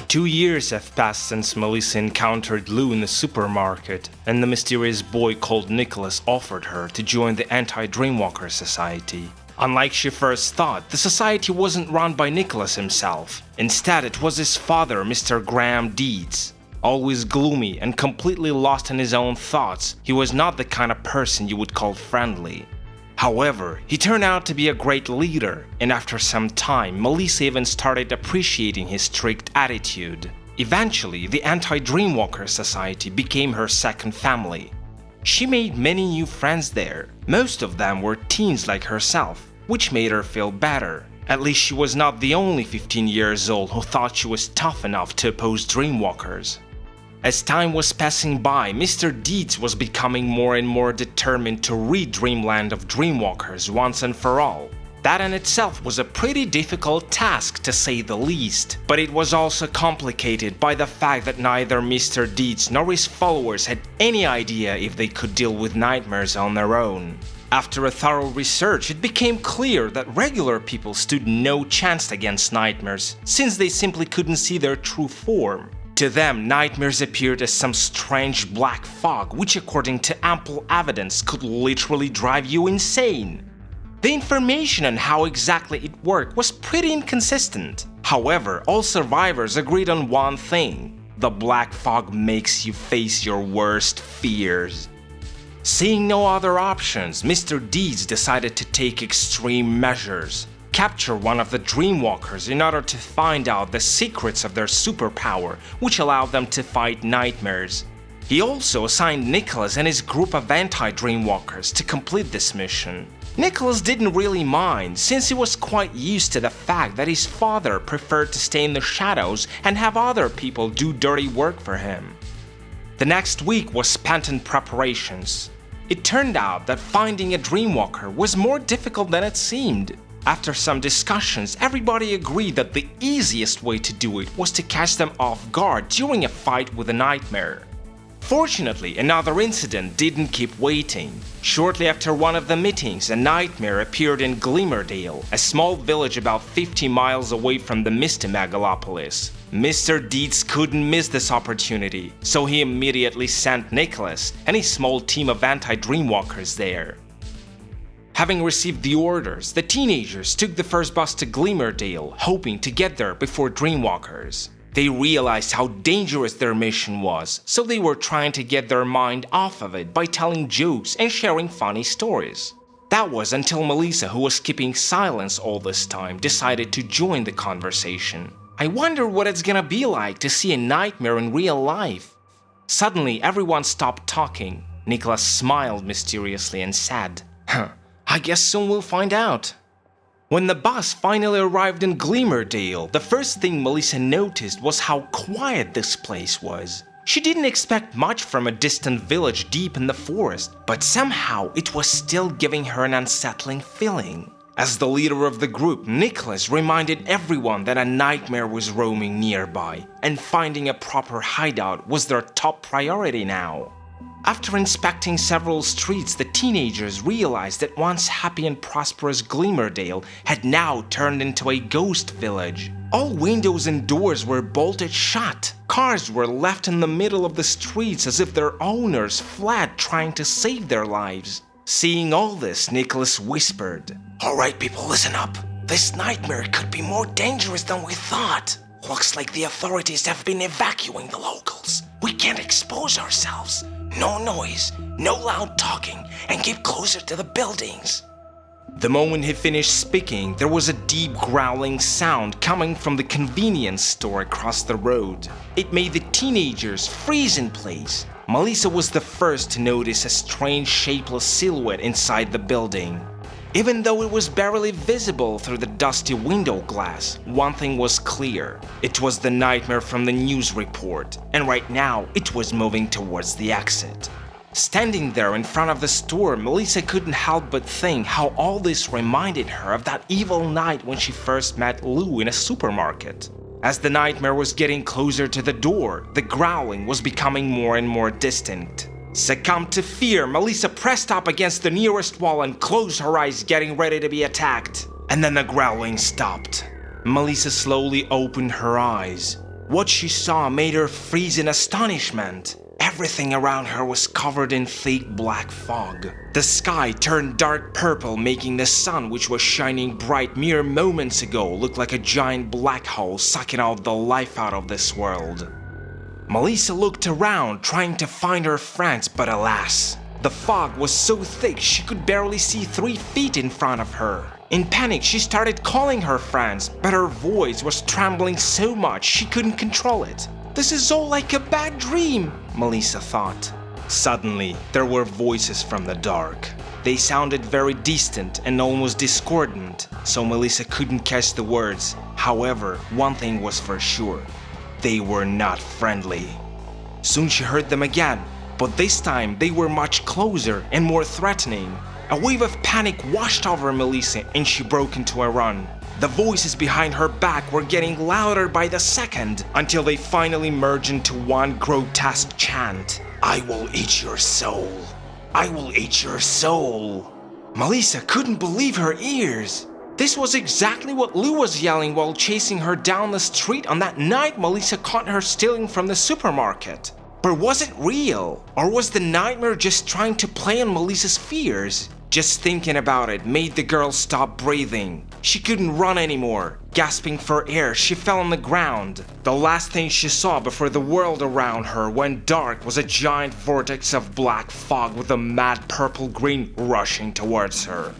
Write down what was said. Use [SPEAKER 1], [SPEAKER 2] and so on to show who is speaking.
[SPEAKER 1] 2 years have passed since Melisa encountered Lou in the supermarket, and the mysterious boy called Nicholas offered her to join the anti-dreamwalker society. Unlike she first thought, the society wasn't run by Nicholas himself. Instead, it was his father, Mr. Graham Deeds. Always gloomy and completely lost in his own thoughts, he was not the kind of person you would call friendly. However, he turned out to be a great leader, and after some time, Melisa even started appreciating his strict attitude. Eventually, the Anti-Dreamwalker Society became her second family. She made many new friends there. Most of them were teens like herself, which made her feel better. At least she was not the only 15 years old who thought she was tough enough to oppose Dreamwalkers. As time was passing by, Mr. Deeds was becoming more and more determined to rid Dreamland of Dreamwalkers once and for all. That in itself was a pretty difficult task to say the least, but it was also complicated by the fact that neither Mr. Deeds nor his followers had any idea if they could deal with nightmares on their own. After a thorough research, it became clear that regular people stood no chance against nightmares, since they simply couldn't see their true form. To them, nightmares appeared as some strange black fog, which according to ample evidence could literally drive you insane. The information on how exactly it worked was pretty inconsistent. However, all survivors agreed on one thing: the black fog makes you face your worst fears. Seeing no other options, Mr. Deeds decided to take extreme measures. Capture one of the Dreamwalkers in order to find out the secrets of their superpower, which allowed them to fight nightmares. He also assigned Nicholas and his group of anti-Dreamwalkers to complete this mission. Nicholas didn't really mind, since he was quite used to the fact that his father preferred to stay in the shadows and have other people do dirty work for him. The next week was spent in preparations. It turned out that finding a Dreamwalker was more difficult than it seemed. After some discussions, everybody agreed that the easiest way to do it was to catch them off guard during a fight with a nightmare. Fortunately, another incident didn't keep waiting. Shortly after one of the meetings, a nightmare appeared in Glimmerdale, a small village about 50 miles away from the Misty Megalopolis. Mr. Deeds couldn't miss this opportunity, so he immediately sent Nicholas and his small team of anti-Dreamwalkers there. Having received the orders, the teenagers took the first bus to Glimmerdale, hoping to get there before Dreamwalkers. They realized how dangerous their mission was, so they were trying to get their mind off of it by telling jokes and sharing funny stories. That was until Melisa, who was keeping silence all this time, decided to join the conversation. I wonder what it's gonna be like to see a nightmare in real life. Suddenly, everyone stopped talking. Nicholas smiled mysteriously and said, I guess soon we'll find out. When the bus finally arrived in Glimmerdale, the first thing Melisa noticed was how quiet this place was. She didn't expect much from a distant village deep in the forest, but somehow it was still giving her an unsettling feeling. As the leader of the group, Nicholas reminded everyone that a nightmare was roaming nearby, and finding a proper hideout was their top priority now. After inspecting several streets, the teenagers realized that once happy and prosperous Glimmerdale had now turned into a ghost village. All windows and doors were bolted shut. Cars were left in the middle of the streets as if their owners fled, trying to save their lives. Seeing all this, Nicholas whispered, "Alright people, listen up. This nightmare could be more dangerous than we thought. Looks like the authorities have been evacuating the locals. We can't expose ourselves. No noise, no loud talking, and keep closer to the buildings." The moment he finished speaking, there was a deep growling sound coming from the convenience store across the road. It made the teenagers freeze in place. Melisa was the first to notice a strange shapeless silhouette inside the building. Even though it was barely visible through the dusty window glass, one thing was clear. It was the nightmare from the news report, and right now it was moving towards the exit. Standing there in front of the store, Melisa couldn't help but think how all this reminded her of that evil night when she first met Lou in a supermarket. As the nightmare was getting closer to the door, the growling was becoming more and more distinct. Succumbed to fear, Melisa pressed up against the nearest wall and closed her eyes, getting ready to be attacked. And then the growling stopped. Melisa slowly opened her eyes. What she saw made her freeze in astonishment. Everything around her was covered in thick black fog. The sky turned dark purple, making the sun, which was shining bright mere moments ago, look like a giant black hole sucking out the life out of this world. Melisa looked around, trying to find her friends, but alas, the fog was so thick she could barely see 3 feet in front of her. In panic, she started calling her friends, but her voice was trembling so much she couldn't control it. This is all like a bad dream, Melisa thought. Suddenly, there were voices from the dark. They sounded very distant and almost discordant, so Melisa couldn't catch the words. However, one thing was for sure. They were not friendly. Soon she heard them again, but this time they were much closer and more threatening. A wave of panic washed over Melisa and she broke into a run. The voices behind her back were getting louder by the second until they finally merged into one grotesque chant. I will eat your soul. I will eat your soul. Melisa couldn't believe her ears. This was exactly what Lou was yelling while chasing her down the street on that night Melisa caught her stealing from the supermarket. But was it real? Or was the nightmare just trying to play on Melisa's fears? Just thinking about it made the girl stop breathing. She couldn't run anymore. Gasping for air, she fell on the ground. The last thing she saw before the world around her went dark was a giant vortex of black fog with a mad purple-green rushing towards her.